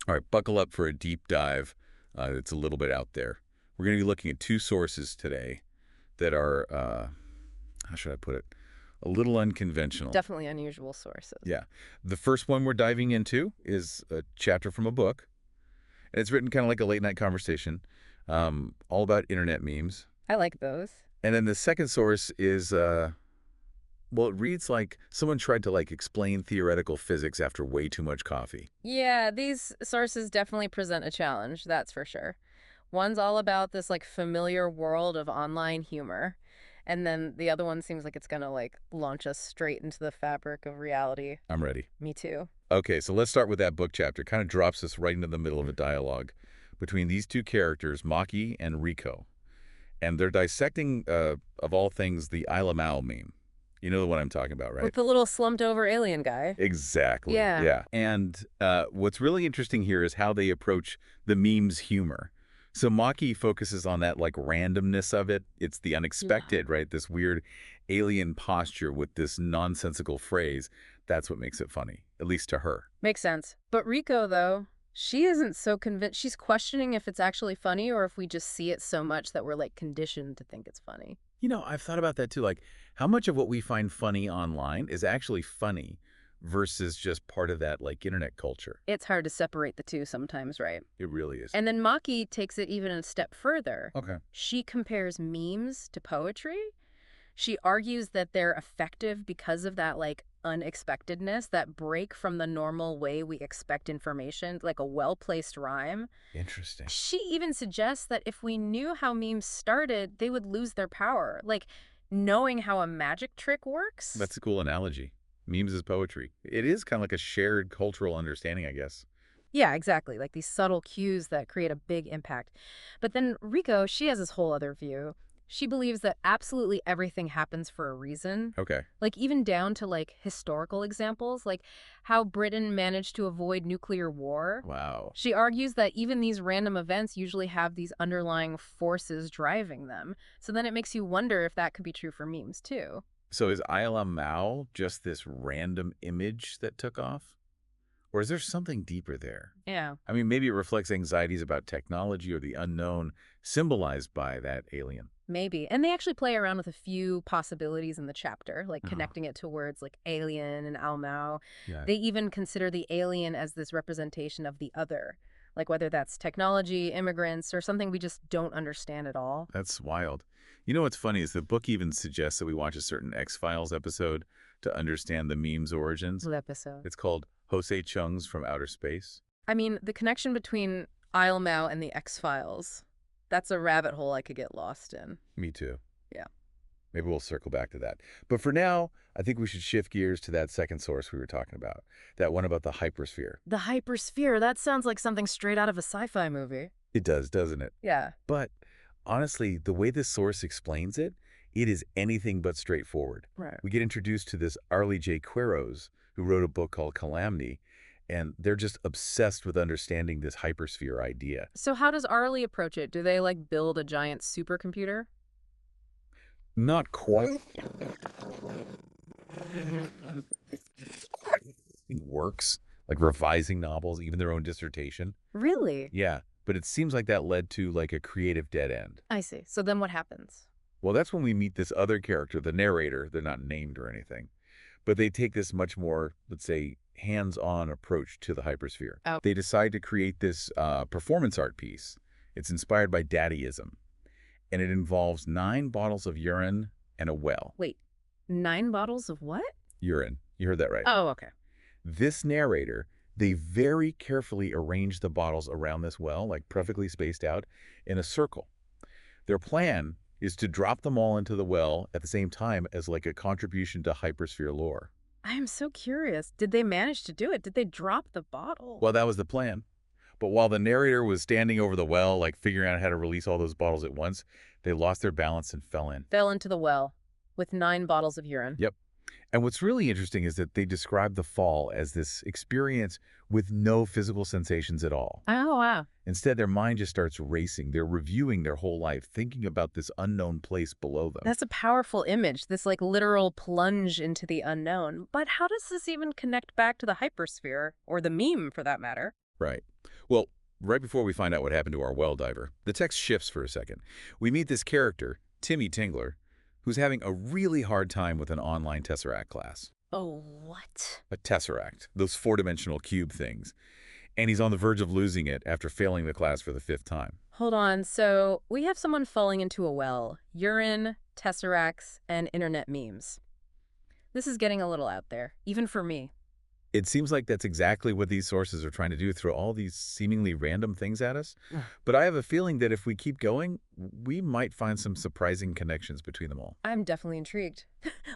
All right, buckle up for a deep dive. It's a little bit out there. We're going to be looking at two sources today that are, how should I put it, a little unconventional. Definitely unusual sources. Yeah. The first one we're diving into is a chapter from a book, and it's written kind of like a late night conversation, all about internet memes. I like those. And then the second source is, well, it reads like someone tried to explain theoretical physics after way too much coffee. Yeah, these sources definitely present a challenge, that's for sure. One's all about this familiar world of online humor, and then the other one seems like it's gonna launch us straight into the fabric of reality. I'm ready. Me too. Okay, so let's start with that book chapter. Kind of drops us right into the middle of a dialogue between these two characters, Maki and Rico. And they're dissecting, of all things, the Ayylmao meme. You know the one I'm talking about, right? With the little slumped over alien guy. Exactly. Yeah. Yeah. And what's really interesting here is how they approach the meme's humor. So Maki focuses on that randomness of it. It's the unexpected, right? This weird alien posture with this nonsensical phrase. That's what makes it funny, at least to her. Makes sense. But Rico, though, she isn't so convinced. She's questioning if it's actually funny or if we just see it so much that we're conditioned to think it's funny. You know, I've thought about that too. How much of what we find funny online is actually funny versus just part of that, internet culture? It's hard to separate the two sometimes, right? It really is. And then Maki takes it even a step further. Okay. She compares memes to poetry. She argues that they're effective because of that, unexpectedness, that break from the normal way we expect information, like a well-placed rhyme. Interesting. She even suggests that if we knew how memes started, they would lose their power. Knowing how a magic trick works. That's a cool analogy. Memes is poetry. It is kind of like a shared cultural understanding, I guess. Yeah, exactly. These subtle cues that create a big impact. But then Rico, she has this whole other view. She believes that absolutely everything happens for a reason. Okay. Even down to historical examples, like how Britain managed to avoid nuclear war. Wow. She argues that even these random events usually have these underlying forces driving them. So then it makes you wonder if that could be true for memes too. So is Ayylmao just this random image that took off? Or is there something deeper there? Yeah. I mean, maybe it reflects anxieties about technology or the unknown symbolized by that alien. Maybe. And they actually play around with a few possibilities in the chapter, connecting it to words like alien and Ayylmao. Yeah. They even consider the alien as this representation of the other, whether that's technology, immigrants, or something we just don't understand at all. That's wild. You know what's funny is the book even suggests that we watch a certain X-Files episode to understand the meme's origins. What episode? It's called Jose Chung's From Outer Space. I mean, the connection between Ayylmao and the X-Files, that's a rabbit hole I could get lost in. Me too. Yeah. Maybe we'll circle back to that. But for now, I think we should shift gears to that second source we were talking about, that one about the hypersphere. The hypersphere, that sounds like something straight out of a sci-fi movie. It does, doesn't it? Yeah. But honestly, the way this source explains it, it is anything but straightforward. Right. We get introduced to this Arlie J. Quiros, who wrote a book called Calamity, and they're just obsessed with understanding this hypersphere idea. So how does Arlie approach it? Do they build a giant supercomputer? Not quite. It works, like revising novels, even their own dissertation. Really? Yeah, but it seems like that led to a creative dead end. I see. So then what happens? Well, that's when we meet this other character, the narrator. They're not named or anything, but they take this much more, let's say, hands-on approach to the hypersphere. Oh. They decide to create this performance art piece. It's inspired by daddyism, and it involves 9 bottles of urine and a well. Wait, 9 bottles of what? Urine. You heard that right. Oh, okay. This narrator, they very carefully arrange the bottles around this well, perfectly spaced out, in a circle. Their plan is to drop them all into the well at the same time as a contribution to hypersphere lore. I am so curious. Did they manage to do it? Did they drop the bottle? Well, that was the plan. But while the narrator was standing over the well, figuring out how to release all those bottles at once, they lost their balance and fell in. Fell into the well with 9 bottles of urine. Yep. And what's really interesting is that they describe the fall as this experience with no physical sensations at all. Oh, wow. Instead, their mind just starts racing. They're reviewing their whole life, thinking about this unknown place below them. That's a powerful image, this literal plunge into the unknown. But how does this even connect back to the hypersphere, or the meme for that matter? Right. Right before we find out what happened to our well diver, the text shifts for a second. We meet this character, Timmy Tingler, who's having a really hard time with an online Tesseract class. Oh, what? A Tesseract, those four-dimensional cube things. And he's on the verge of losing it after failing the class for the 5th time. Hold on. So we have someone falling into a well. Urine, tesseracts, and internet memes. This is getting a little out there, even for me. It seems like that's exactly what these sources are trying to do, throw all these seemingly random things at us. Ugh. But I have a feeling that if we keep going, we might find some surprising connections between them all. I'm definitely intrigued.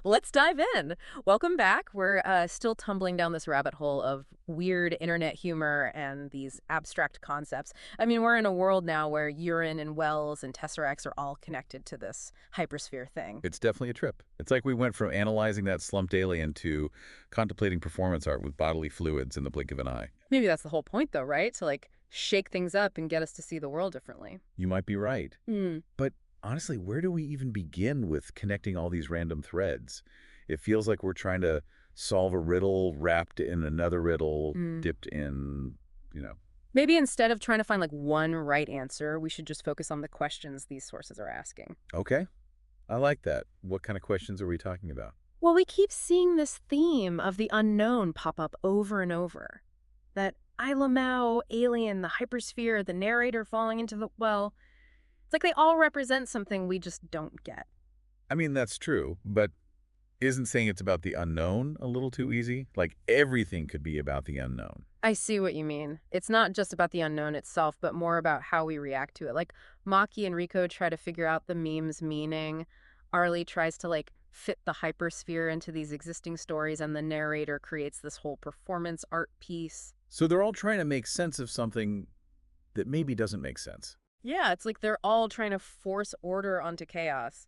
Let's dive in. Welcome back. We're still tumbling down this rabbit hole of weird internet humor and these abstract concepts. I mean, we're in a world now where urine and wells and tesseracts are all connected to this hypersphere thing. It's definitely a trip. It's like we went from analyzing that slumped alien to contemplating performance art with bodily fluids in the blink of an eye. Maybe that's the whole point, though, right? To like shake things up and get us to see the world differently. You might be right. Hmm. But honestly, where do we even begin with connecting all these random threads? It feels like we're trying to solve a riddle wrapped in another riddle, dipped in, you know. Maybe instead of trying to find like one right answer, we should just focus on the questions these sources are asking. Okay, I like that. What kind of questions are we talking about? Well, we keep seeing this theme of the unknown pop up over and over. That Ayylmao alien, the hypersphere, the narrator falling into the well. It's like they all represent something we just don't get. I mean, that's true, but isn't saying it's about the unknown a little too easy? Like everything could be about the unknown. I see what you mean. It's not just about the unknown itself, but more about how we react to it. Like Maki and Rico try to figure out the meme's meaning. Arlie tries to like fit the hypersphere into these existing stories, and the narrator creates this whole performance art piece. So they're all trying to make sense of something that maybe doesn't make sense. Yeah, it's like they're all trying to force order onto chaos.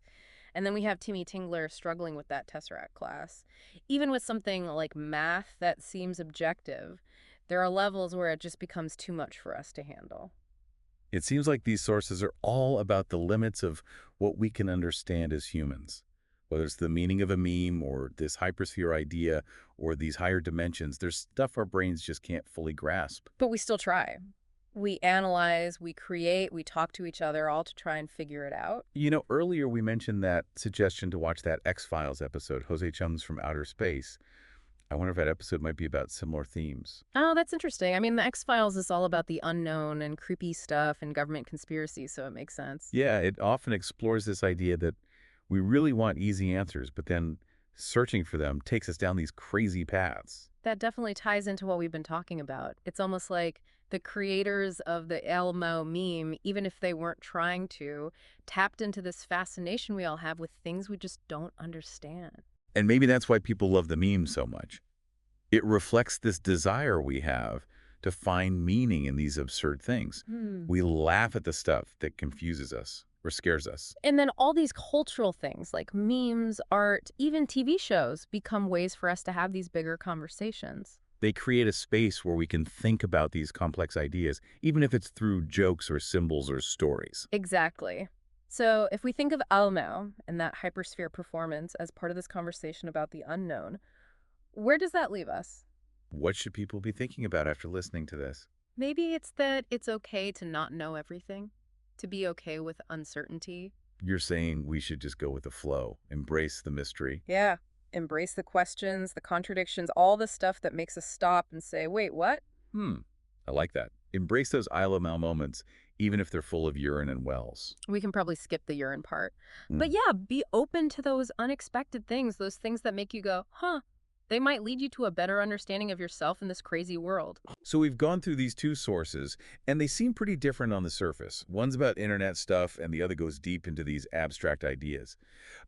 And then we have Timmy Tingler struggling with that Tesseract class. Even with something like math that seems objective, there are levels where it just becomes too much for us to handle. It seems like these sources are all about the limits of what we can understand as humans. Whether it's the meaning of a meme or this hypersphere idea or these higher dimensions, there's stuff our brains just can't fully grasp. But we still try. We analyze, we create, we talk to each other, all to try and figure it out. You know, earlier we mentioned that suggestion to watch that X-Files episode, Jose Chung's from Outer Space. I wonder if that episode might be about similar themes. Oh, that's interesting. I mean, the X-Files is all about the unknown and creepy stuff and government conspiracy, so it makes sense. Yeah, it often explores this idea that we really want easy answers, but then searching for them takes us down these crazy paths. That definitely ties into what we've been talking about. It's almost like the creators of the lmao meme, even if they weren't trying to, tapped into this fascination we all have with things we just don't understand. And maybe that's why people love the meme so much. It reflects this desire we have to find meaning in these absurd things. We laugh at the stuff that confuses us or scares us. And then all these cultural things like memes, art, even TV shows become ways for us to have these bigger conversations. They create a space where we can think about these complex ideas, even if it's through jokes or symbols or stories. Exactly. So if we think of Ayylmao and that hypersphere performance as part of this conversation about the unknown, where does that leave us? What should people be thinking about after listening to this? Maybe it's that it's okay to not know everything, to be okay with uncertainty. You're saying we should just go with the flow, embrace the mystery. Yeah. Embrace the questions, the contradictions, all the stuff that makes us stop and say, wait, what? I like that. Embrace those Ayylmao moments, even if they're full of urine and wells. We can probably skip the urine part. But yeah, be open to those unexpected things, those things that make you go, huh. They might lead you to a better understanding of yourself in this crazy world. So we've gone through these two sources, and they seem pretty different on the surface. One's about internet stuff, and the other goes deep into these abstract ideas.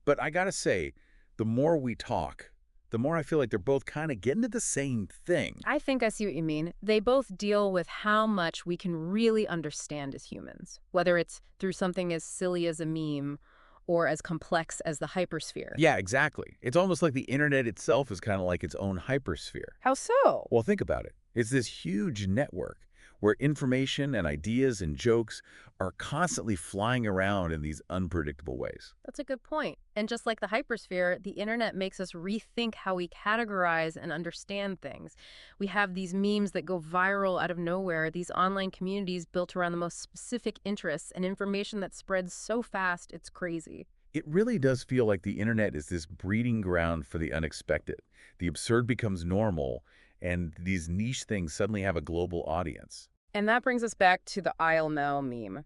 But I gotta say, the more we talk, the more I feel like they're both kind of getting at the same thing. I think I see what you mean. They both deal with how much we can really understand as humans, whether it's through something as silly as a meme or as complex as the hypersphere. Yeah, exactly. It's almost like the internet itself is kind of like its own hypersphere. How so? Well, think about it. It's this huge network where information and ideas and jokes are constantly flying around in these unpredictable ways. That's a good point. And just like the hypersphere, the internet makes us rethink how we categorize and understand things. We have these memes that go viral out of nowhere, these online communities built around the most specific interests and information that spreads so fast, it's crazy. It really does feel like the internet is this breeding ground for the unexpected. The absurd becomes normal, and these niche things suddenly have a global audience. And that brings us back to the Ayylmao meme.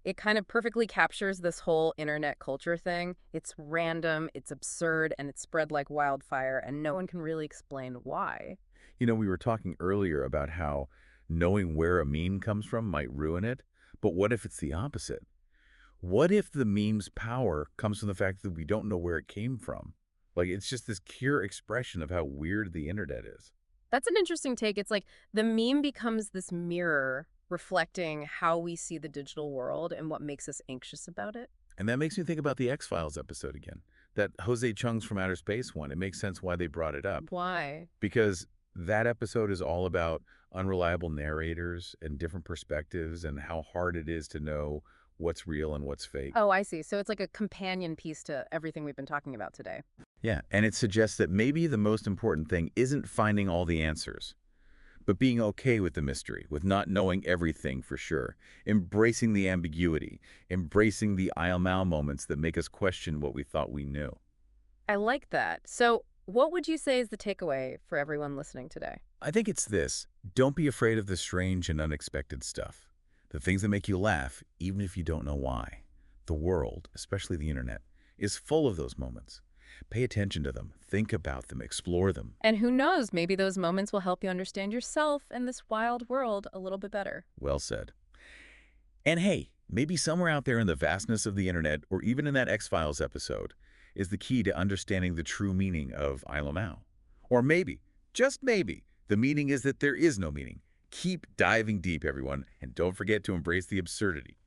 It kind of perfectly captures this whole internet culture thing. It's random, it's absurd, and it's spread like wildfire, and no one can really explain why. You know, we were talking earlier about how knowing where a meme comes from might ruin it, but what if it's the opposite? What if the meme's power comes from the fact that we don't know where it came from? Like, it's just this pure expression of how weird the internet is. That's an interesting take. It's like the meme becomes this mirror reflecting how we see the digital world and what makes us anxious about it. And that makes me think about the X-Files episode again. That Jose Chung's from Outer Space one. It makes sense why they brought it up. Why? Because that episode is all about unreliable narrators and different perspectives and how hard it is to know what's real and what's fake. Oh, I see. So it's like a companion piece to everything we've been talking about today. Yeah, and it suggests that maybe the most important thing isn't finding all the answers, but being okay with the mystery, with not knowing everything for sure, embracing the ambiguity, embracing the Ayylmao moments that make us question what we thought we knew. I like that. So, what would you say is the takeaway for everyone listening today? I think it's this. Don't be afraid of the strange and unexpected stuff. The things that make you laugh, even if you don't know why. The world, especially the internet, is full of those moments. Pay attention to them, think about them, explore them. And who knows, maybe those moments will help you understand yourself and this wild world a little bit better. Well said. And hey, maybe somewhere out there in the vastness of the internet, or even in that X-Files episode, is the key to understanding the true meaning of Ayylmao. Or maybe, just maybe, the meaning is that there is no meaning. Keep diving deep, everyone, and don't forget to embrace the absurdity.